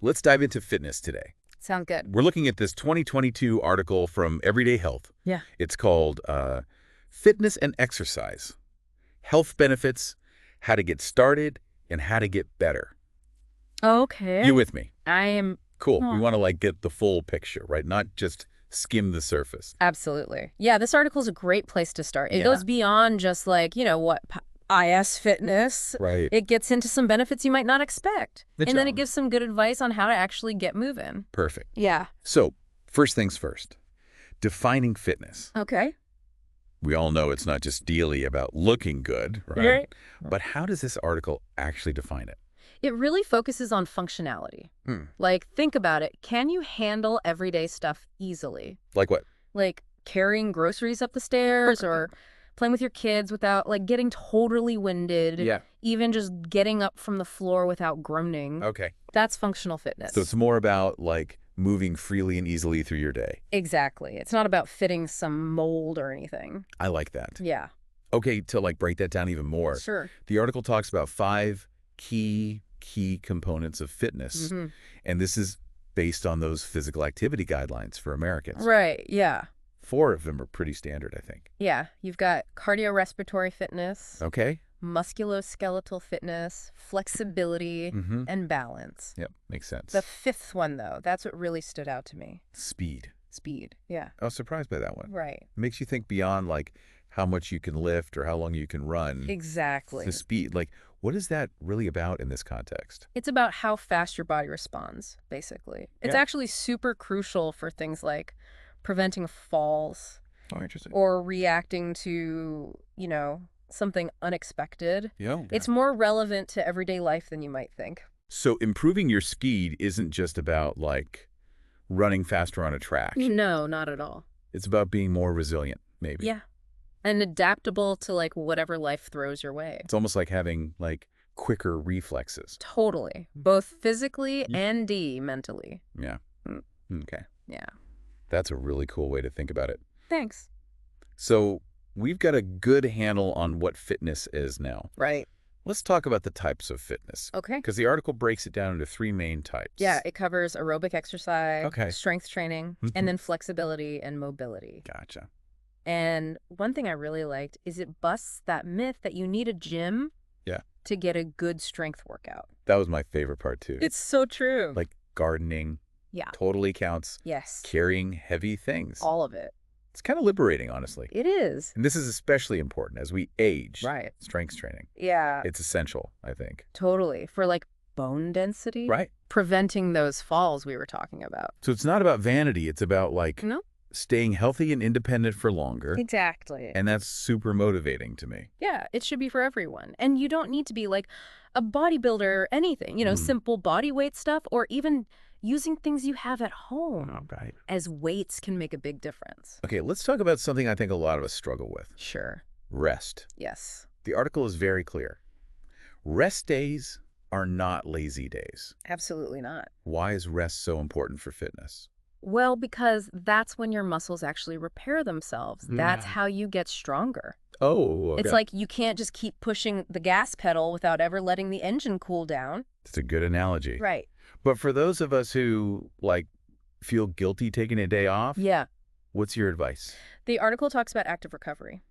Let's dive into fitness today. Sound good. We're looking at this 2022 article from Everyday Health. Yeah. It's called Fitness and Exercise, Health Benefits, How to Get Started, and How to Get Better. Okay. You with me? I am. Cool. Huh. We want to get the full picture, right? Not just skim the surface. Absolutely. Yeah, this article is a great place to start. It Yeah. goes beyond just IS fitness. Right. It gets into some benefits you might not expect. The And then it challenge. gives some good advice on how to actually get moving. Perfect. Yeah. So, first things first, defining fitness. Okay. We all know it's not just daily about looking good, right? Right. But how does this article actually define it? It really focuses on functionality. Like, think about it. Can you handle everyday stuff easily? Like what? Like carrying groceries up the stairs or playing with your kids without getting totally winded. Yeah. Even just getting up from the floor without groaning. Okay. That's functional fitness. So it's more about moving freely and easily through your day. Exactly. It's not about fitting some mold or anything. I like that. Yeah. Okay, to break that down even more. Sure. The article talks about 5 key components of fitness. Mm-hmm. And this is based on those physical activity guidelines for Americans. Right. Yeah. 4 of them are pretty standard, I think. Yeah. You've got cardiorespiratory fitness, Okay. musculoskeletal fitness, flexibility, Mm-hmm. and balance. Yep, makes sense. The 5th one, though, that's what really stood out to me. Speed. Speed. Yeah. I was surprised by that one. Right. It makes you think beyond how much you can lift or how long you can run. Exactly. The speed. What is that really about in this context? It's about how fast your body responds, basically. It's Yeah. actually super crucial for things like preventing falls Oh, interesting. or reacting to, something unexpected. Yeah. It's more relevant to everyday life than you might think. So improving your speed isn't just about running faster on a track. No, not at all. It's about being more resilient, maybe. Yeah. And adaptable to whatever life throws your way. It's almost like having quicker reflexes. Totally. Both physically and mentally. Yeah. Mm. Okay. Yeah. That's a really cool way to think about it. Thanks. So we've got a good handle on what fitness is now. Right. Let's talk about the types of fitness. Okay. Because the article breaks it down into 3 main types. Yeah, it covers aerobic exercise, Okay. strength training, Mhm. and then flexibility and mobility. Gotcha. And one thing I really liked is it busts that myth that you need a gym Yeah. to get a good strength workout. That was my favorite part, too. It's so true. Gardening. Yeah. Totally counts. Yes. Carrying heavy things. All of it. It's kind of liberating, honestly. It is. And this is especially important as we age. Right. Strength training. Yeah. It's essential, I think. Totally. For bone density. Right. Preventing those falls we were talking about. So it's not about vanity. It's about No? staying healthy and independent for longer. Exactly. And that's super motivating to me. Yeah, it should be for everyone. And you don't need to be a bodybuilder or anything, simple body weight stuff or even using things you have at home Right. as weights can make a big difference. Okay, let's talk about something I think a lot of us struggle with. Sure. Rest. Yes. The article is very clear. Rest days are not lazy days. Absolutely not. Why is rest so important for fitness? Well, because that's when your muscles actually repair themselves. That's Yeah. how you get stronger. Oh, okay. It's like you can't just keep pushing the gas pedal without ever letting the engine cool down. That's a good analogy. Right. But for those of us who, feel guilty taking a day off, Yeah. what's your advice? The article talks about active recovery.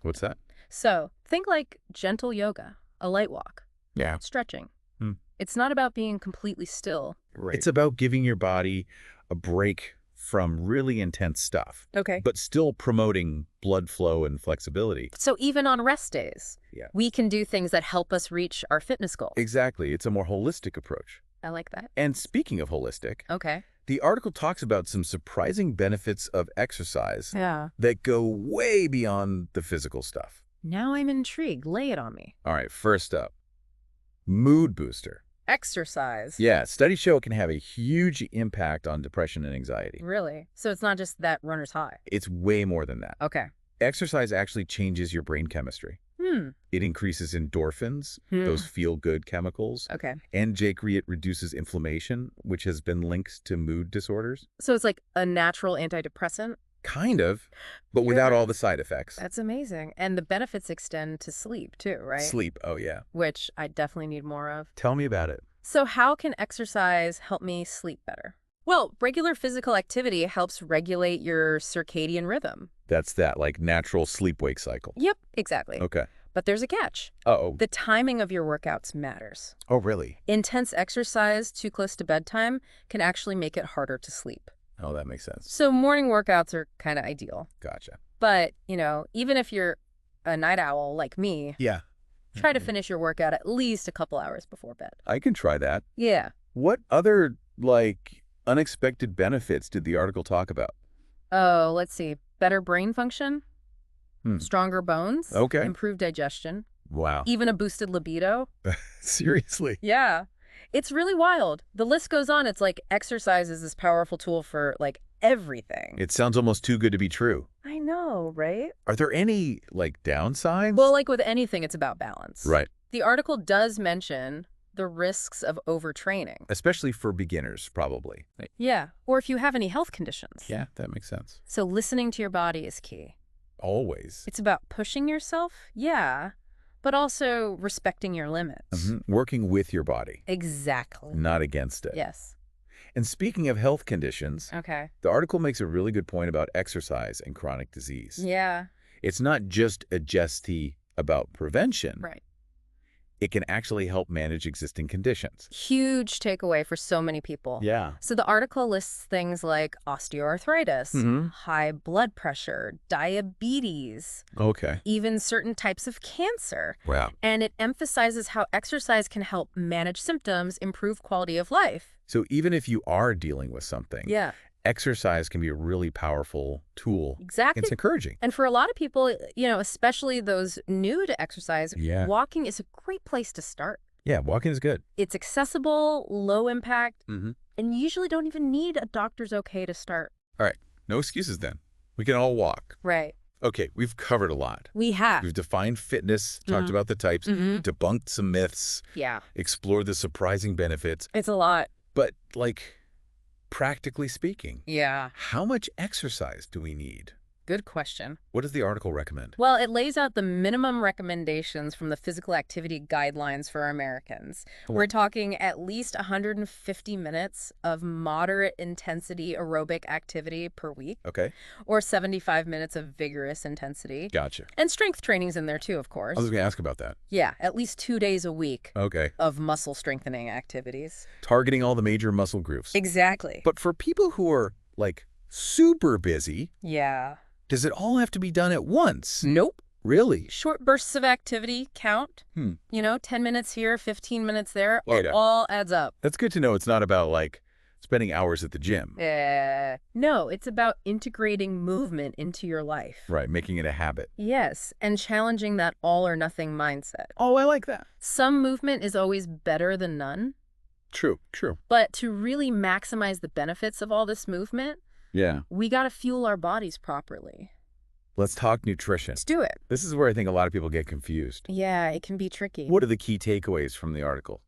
What's that? So think gentle yoga, a light walk, Yeah. stretching. Hmm. It's not about being completely still. Right. It's about giving your body a break from really intense stuff, Okay. but still promoting blood flow and flexibility. So even on rest days, Yeah. we can do things that help us reach our fitness goals. Exactly. It's a more holistic approach. I like that. And speaking of holistic, Okay. the article talks about some surprising benefits of exercise Yeah. that go way beyond the physical stuff. Now I'm intrigued. Lay it on me. All right, first up, mood booster. Exercise. Yeah, studies show it can have a huge impact on depression and anxiety. Really? So it's not just that runner's high. It's way more than that. Okay. Exercise actually changes your brain chemistry. It increases endorphins, those feel-good chemicals, Okay. and it reduces inflammation, which has been linked to mood disorders. So it's like a natural antidepressant? Kind of, but without all the side effects. That's amazing. And the benefits extend to sleep too, right? Sleep, oh yeah. Which I definitely need more of. Tell me about it. So how can exercise help me sleep better? Well, regular physical activity helps regulate your circadian rhythm. That's that, like, natural sleep-wake cycle. Yep, exactly. Okay. But there's a catch. Uh-oh. The timing of your workouts matters. Oh, really? Intense exercise too close to bedtime can actually make it harder to sleep. Oh, that makes sense. So morning workouts are kind of ideal. Gotcha. But, even if you're a night owl like me, Yeah. try to finish your workout at least a couple hours before bed. I can try that. Yeah. What other, like, unexpected benefits did the article talk about? Oh, let's see. Better brain function, Hmm. stronger bones, Okay. improved digestion, Wow. even a boosted libido. Seriously? Yeah. It's really wild. The list goes on. It's like exercise is this powerful tool for like everything. It sounds almost too good to be true. I know, right? Are there any, like, downsides? Well, like with anything, it's about balance. Right. The article does mention the risks of overtraining. Especially for beginners, probably. Yeah. Or if you have any health conditions. Yeah, that makes sense. So listening to your body is key. Always. It's about pushing yourself, yeah, but also respecting your limits. Working with your body, Exactly. not against it. Yes. And speaking of health conditions, Okay. the article makes a really good point about exercise and chronic disease. Yeah. It's not just a jesty about prevention. Right. It can actually help manage existing conditions. Huge takeaway for so many people. Yeah. So the article lists things like osteoarthritis, high blood pressure, diabetes, Okay. even certain types of cancer. Wow. And it emphasizes how exercise can help manage symptoms, improve quality of life. So even if you are dealing with something, Yeah, exercise can be a really powerful tool. exactly. It's encouraging. And for a lot of people, especially those new to exercise, Yeah. walking is a great place to start. Yeah, walking is good. It's accessible, low impact, Mm-hmm. and you usually don't even need a doctor's okay to start. All right. No excuses then. We can all walk. Right. Okay, we've covered a lot. We have. We've defined fitness, talked about the types, debunked some myths, Yeah. explored the surprising benefits. It's a lot. But, like, practically speaking, Yeah. how much exercise do we need? Good question. What does the article recommend? Well, it lays out the minimum recommendations from the physical activity guidelines for Americans. We're talking at least 150 minutes of moderate intensity aerobic activity per week, Okay, or 75 minutes of vigorous intensity. gotcha. And strength training's in there too, of course. I was going to ask about that. Yeah, at least 2 days a week Okay. of muscle strengthening activities. Targeting all the major muscle groups. Exactly. But for people who are, like, super busy, Yeah. does it all have to be done at once? Nope. Really? Short bursts of activity count. 10 minutes here, 15 minutes there. Yeah. It all adds up. That's good to know. It's not about, like, spending hours at the gym. No, it's about integrating movement into your life. Right, making it a habit. Yes, and challenging that all or nothing mindset. Oh, I like that. Some movement is always better than none, True, true. but to really maximize the benefits of all this movement, Yeah. we got to fuel our bodies properly. Let's talk nutrition. Let's do it. This is where I think a lot of people get confused. Yeah, it can be tricky. What are the key takeaways from the article?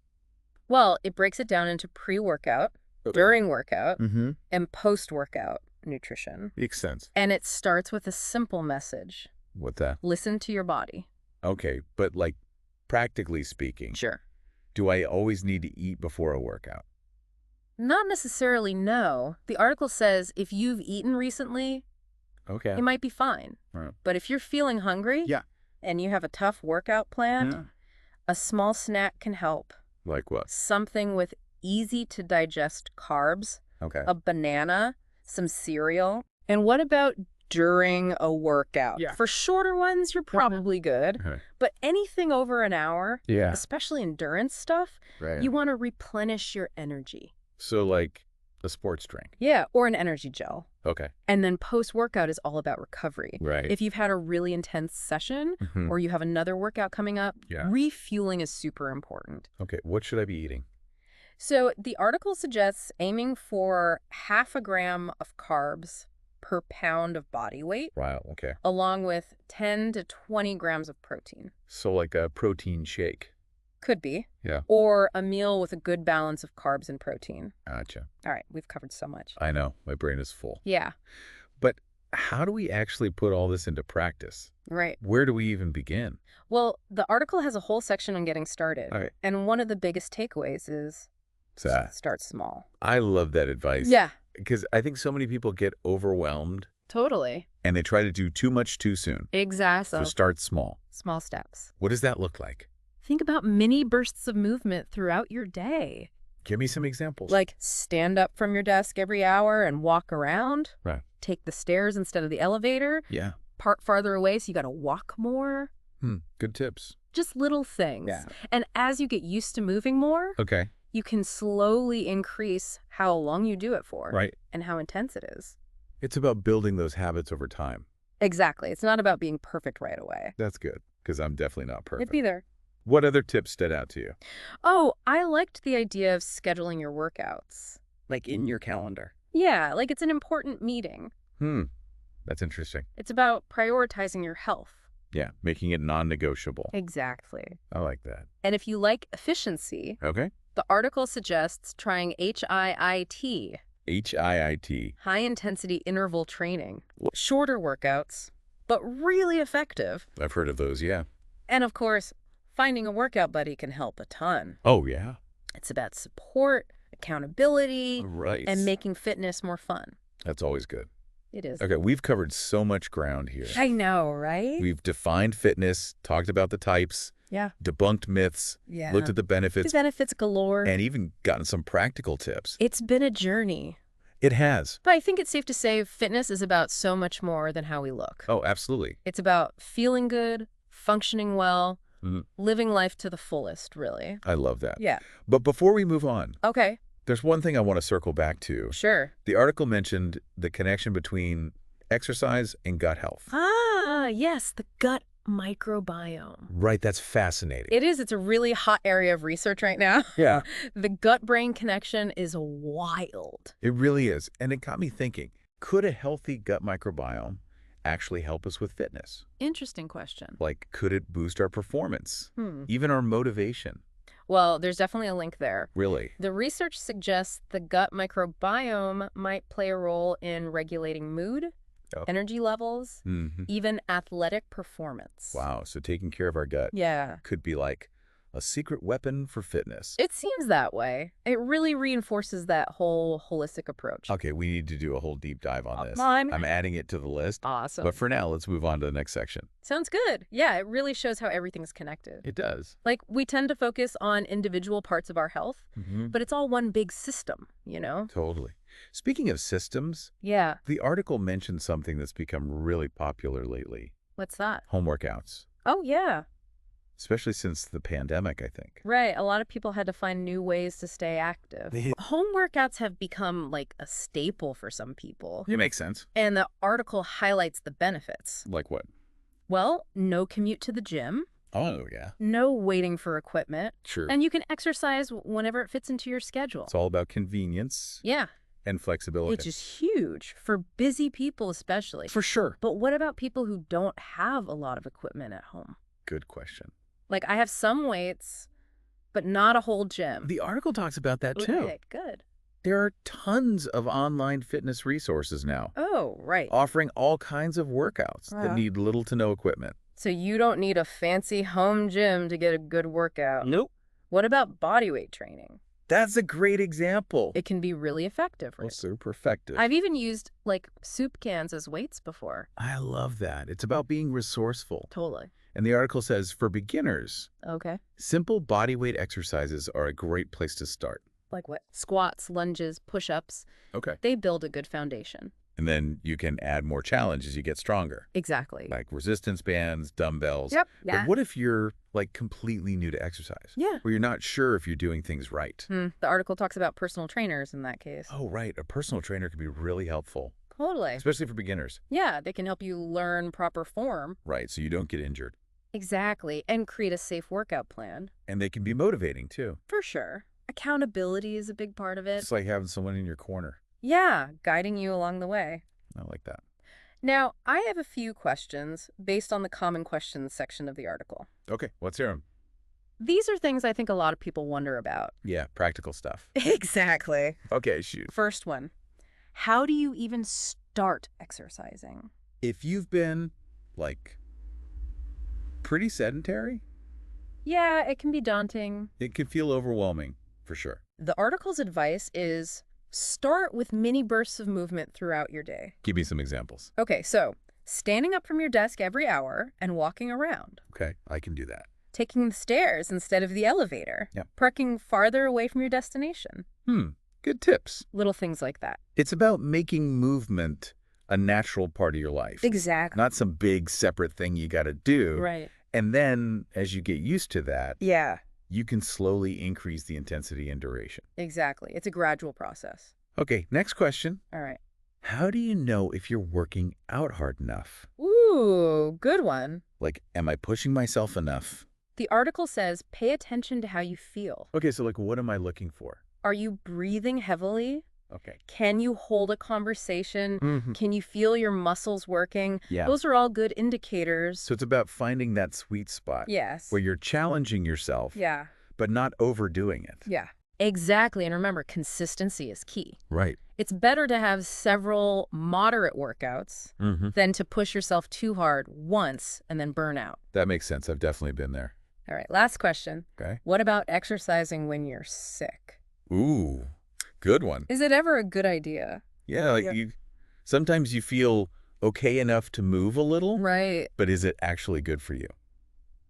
Well, it breaks it down into pre-workout, during workout, Mm-hmm. and post-workout nutrition. Makes sense. And it starts with a simple message. What's that? Listen to your body. Okay, but, like, practically speaking, Sure. do I always need to eat before a workout? Not necessarily, no. The article says if you've eaten recently, Okay. it might be fine. Right. But if you're feeling hungry Yeah. and you have a tough workout planned, Yeah. a small snack can help. Like what? Something with easy to digest carbs, Okay. a banana, some cereal. And what about during a workout? Yeah. For shorter ones, you're probably good. Okay. But anything over an hour, Yeah. especially endurance stuff, Right. you want to replenish your energy. So, like, a sports drink. Yeah, or an energy gel. Okay. And then post-workout is all about recovery. Right. If you've had a really intense session Mhm. or you have another workout coming up, Yeah. refueling is super important. Okay, what should I be eating? So the article suggests aiming for 0.5 gram of carbs per pound of body weight, Wow, okay. along with 10 to 20 grams of protein. So, like a protein shake. Could be. Yeah. Or a meal with a good balance of carbs and protein. Gotcha. All right, we've covered so much. I know. My brain is full. Yeah. But how do we actually put all this into practice? Right. Where do we even begin? Well, the article has a whole section on getting started. All right. And one of the biggest takeaways is So start small. I love that advice. Yeah, Because I think so many people get overwhelmed totally. and they try to do too much too soon. Exactly. So start small. Small steps. What does that look like? Think about mini bursts of movement throughout your day. Give me some examples. Like stand up from your desk every hour and walk around. Right. Take the stairs instead of the elevator. Yeah. Park farther away so you got to walk more. Good tips. Just little things. Yeah. And as you get used to moving more, Okay. you can slowly increase how long you do it for. Right. And how intense it is. It's about building those habits over time. Exactly. It's not about being perfect right away. That's good, because I'm definitely not perfect. It'd be there. What other tips stood out to you? Oh, I liked the idea of scheduling your workouts. Like in your calendar. Yeah, like it's an important meeting. That's interesting. It's about prioritizing your health. Yeah, making it non-negotiable. Exactly. I like that. And if you like efficiency, Okay. the article suggests trying HIIT, HIIT. high-intensity interval training. Shorter workouts, but really effective. I've heard of those, yeah. And of course, finding a workout buddy can help a ton. Oh, yeah. It's about support, accountability, Right. and making fitness more fun. That's always good. It is. Okay, we've covered so much ground here. I know, right? We've defined fitness, talked about the types, Yeah. debunked myths, Yeah. looked at the benefits, The benefits galore. and even gotten some practical tips. It's been a journey. It has. But I think it's safe to say fitness is about so much more than how we look. Oh, absolutely. It's about feeling good, functioning well, Mhm. living life to the fullest, really. I love that. Yeah. But before we move on, Okay, there's one thing I want to circle back to. sure. The article mentioned the connection between exercise and gut health. Ah, yes, the gut microbiome. Right, that's fascinating. It is. It's a really hot area of research right now. Yeah. The gut-brain connection is wild. It really is. And it got me thinking, could a healthy gut microbiome actually help us with fitness? Interesting question. Like, could it boost our performance? Hmm. Even our motivation? Well, there's definitely a link there. Really? The research suggests the gut microbiome might play a role in regulating mood, Oh. energy levels, Mm-hmm. even athletic performance. Wow. So taking care of our gut Yeah. could be like a secret weapon for fitness. It seems that way. It really reinforces that whole holistic approach. Okay, we need to do a whole deep dive on this. I'm adding it to the list. awesome. But for now, let's move on to the next section. Sounds good. Yeah, it really shows how everything's connected. It does. Like, we tend to focus on individual parts of our health, but it's all one big system, you know? Totally. Speaking of systems, Yeah. the article mentioned something that's become really popular lately. What's that? Home workouts. Oh, yeah. Especially since the pandemic, I think. Right. A lot of people had to find new ways to stay active. Home workouts have become like a staple for some people. It makes sense. And the article highlights the benefits. Like what? Well, no commute to the gym, Oh, yeah. no waiting for equipment, Sure. and you can exercise whenever it fits into your schedule. It's all about convenience Yeah, and flexibility. which is huge for busy people especially. For sure. But what about people who don't have a lot of equipment at home? Good question. Like, I have some weights, but not a whole gym. The article talks about that, too. Okay, good. There are tons of online fitness resources now, Oh, right. offering all kinds of workouts that need little to no equipment. So you don't need a fancy home gym to get a good workout. Nope. What about body weight training? That's a great example. It can be really effective, Well, right? super effective. I've even used, like, soup cans as weights before. I love that. It's about being resourceful. Totally. And the article says, for beginners, Okay. simple bodyweight exercises are a great place to start. Like what? Squats, lunges, push-ups. Okay. They build a good foundation. And then you can add more challenge as you get stronger, Exactly. like resistance bands, dumbbells. Yep. But what if you're like completely new to exercise? Yeah. Where you're not sure if you're doing things right. The article talks about personal trainers in that case. Oh, right. A personal trainer can be really helpful, Totally. especially for beginners. Yeah, they can help you learn proper form. Right. So you don't get injured. Exactly. And create a safe workout plan. And they can be motivating too. For sure. Accountability is a big part of it. It's like having someone in your corner. Yeah, guiding you along the way. I like that. Now, I have a few questions based on the common questions section of the article. Okay. Let's hear them. These are things I think a lot of people wonder about. Yeah. Practical stuff. Exactly. Okay. Shoot. First one, how do you even start start exercising? If you've been, like, pretty sedentary, Yeah, it can be daunting. it can feel overwhelming, for sure. The article's advice is start with mini bursts of movement throughout your day. Give me some examples. Okay, so standing up from your desk every hour and walking around. Okay, I can do that. Taking the stairs instead of the elevator. Yep. Parking farther away from your destination. Good tips. Little things like that. It's about making movement a natural part of your life. Exactly. Not some big separate thing you got to do. Right. And then as you get used to that, Yeah, you can slowly increase the intensity and duration. exactly. It's a gradual process. Okay, next question. All right. How do you know if you're working out hard enough? Ooh, good one. Like, am I pushing myself enough? The article says pay attention to how you feel. Okay, so like, what am I looking for? Are you breathing heavily? Okay. Can you hold a conversation? Mm-hmm. Can you feel your muscles working? Yeah. Those are all good indicators. So it's about finding that sweet spot Yes. where you're challenging yourself, Yeah. but not overdoing it. Yeah. Exactly. And remember, consistency is key. Right. It's better to have several moderate workouts Mm-hmm. than to push yourself too hard once and then burn out. That makes sense. I've definitely been there. All right. Last question. Okay. What about exercising when you're sick? Ooh, good one. Is it ever a good idea? Yeah, like sometimes you feel okay enough to move a little, Right. but is it actually good for you?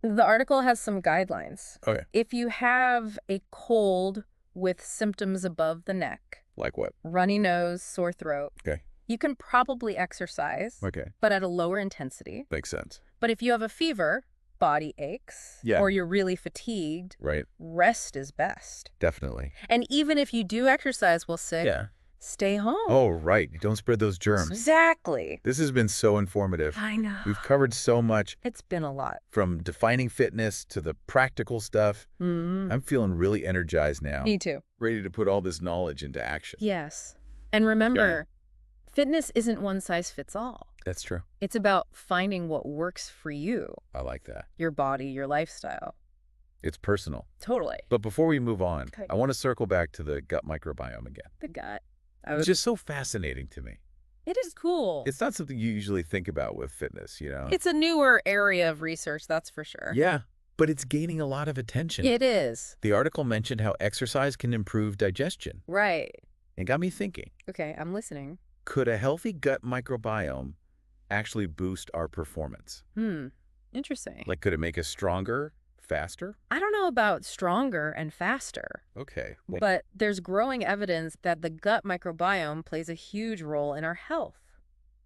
The article has some guidelines. Okay. If you have a cold with symptoms above the neck, Like what? runny nose, sore throat, Okay. you can probably exercise, Okay. but at a lower intensity. Makes sense. But if you have a fever, body aches, Yeah. or you're really fatigued, Right. rest is best. Definitely. And even if you do exercise while sick, stay home. Oh, right. Don't spread those germs. Exactly. This has been so informative. I know. We've covered so much, It's been a lot. from defining fitness to the practical stuff. I'm feeling really energized now. Me too. Ready to put all this knowledge into action. Yes. And remember, fitness isn't one size fits all. That's true. It's about finding what works for you, I like that. your body, your lifestyle. It's personal. Totally. But before we move on, Okay. I want to circle back to the gut microbiome again. The gut. It's just so fascinating to me. It is cool. It's not something you usually think about with fitness, you know? It's a newer area of research, that's for sure. Yeah, but it's gaining a lot of attention. It is. The article mentioned how exercise can improve digestion Right. and got me thinking, Okay, I'm listening. could a healthy gut microbiome actually boost our performance? Interesting. Like, could it make us stronger, faster? I don't know about stronger and faster, Okay. but there's growing evidence that the gut microbiome plays a huge role in our health.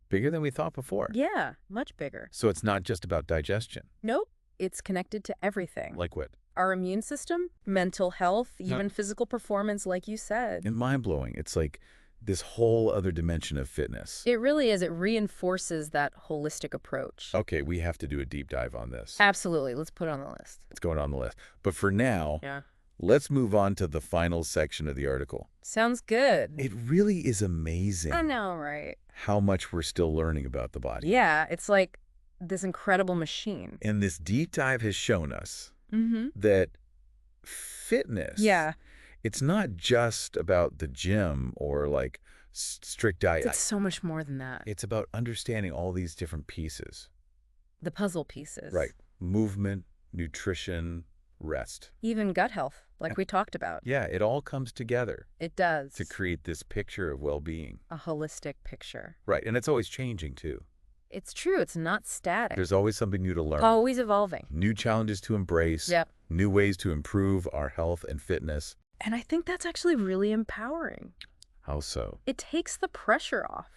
Bigger than we thought before. Yeah, much bigger. So it's not just about digestion. Nope. It's connected to everything. Like what? Our immune system, mental health, even physical performance, like you said. And mind-blowing. It's like this whole other dimension of fitness. It really is. It reinforces that holistic approach. Okay, we have to do a deep dive on this. Absolutely. Let's put it on the list. It's going on the list. But for now, Yeah. let's move on to the final section of the article. Sounds good. It really is amazing I know, right? how much we're still learning about the body. Yeah, it's like this incredible machine. And this deep dive has shown us Mm-hmm. that fitness, Yeah. it's not just about the gym or like strict diet. It's so much more than that. It's about understanding all these different pieces. The puzzle pieces. Right. Movement, nutrition, rest. Even gut health, like Yeah. we talked about. Yeah, it all comes together It does. to create this picture of well-being. A holistic picture. Right, and it's always changing too. It's true. It's not static. There's always something new to learn. Always evolving. New challenges to embrace. Yep. New ways to improve our health and fitness. And I think that's actually really empowering. How so? It takes the pressure off.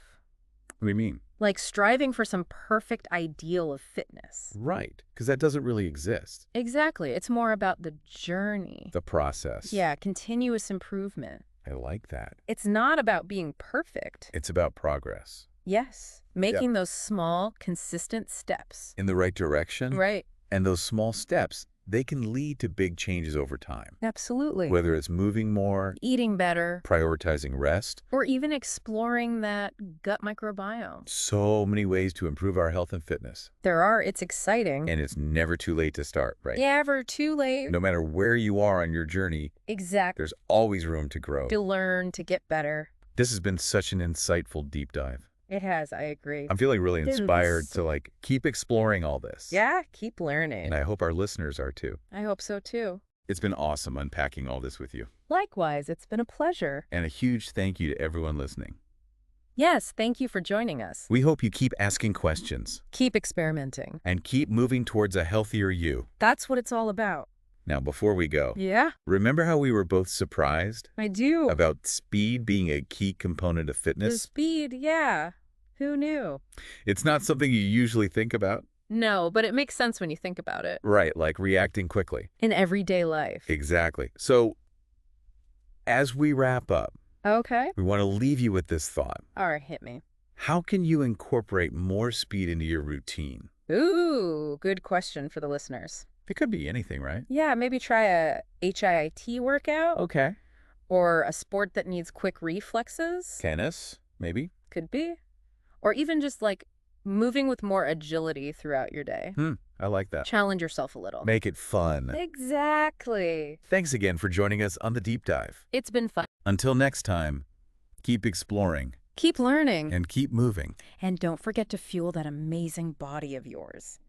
What do you mean? Like striving for some perfect ideal of fitness. Right, because that doesn't really exist. Exactly. It's more about the journey. The process. Yeah, continuous improvement. I like that. It's not about being perfect. It's about progress. Yes. Making those small, consistent steps. In the right direction. Right. And those small steps, they can lead to big changes over time. Absolutely. Whether it's moving more, Eating better, prioritizing rest. or even exploring that gut microbiome. So many ways to improve our health and fitness. There are. It's exciting. And it's never too late to start, right? Never too late. No matter where you are on your journey, Exactly. there's always room to grow. To learn, to get better. This has been such an insightful deep dive. It has, I agree. I'm feeling really inspired Yes. to keep exploring all this. Yeah, keep learning. And I hope our listeners are too. I hope so too. It's been awesome unpacking all this with you. Likewise, it's been a pleasure. And a huge thank you to everyone listening. Yes, thank you for joining us. We hope you keep asking questions Keep experimenting. and keep moving towards a healthier you. That's what it's all about. Now, before we go, Yeah, remember how we were both surprised I do. about speed being a key component of The fitness? speed, yeah. Who knew? It's not something you usually think about. No, but it makes sense when you think about it. Right, like reacting quickly. In everyday life. Exactly. So, as we wrap up, Okay. we want to leave you with this thought. All right, hit me. How can you incorporate more speed into your routine? Ooh, good question for the listeners. It could be anything, right? Yeah, maybe try a HIIT workout Okay. or a sport that needs quick reflexes. Tennis, maybe? Could be. Or even just moving with more agility throughout your day. I like that. Challenge yourself a little. Make it fun. Exactly. Thanks again for joining us on The Deep Dive. It's been fun. Until next time, keep exploring Keep learning. and keep moving. And don't forget to fuel that amazing body of yours.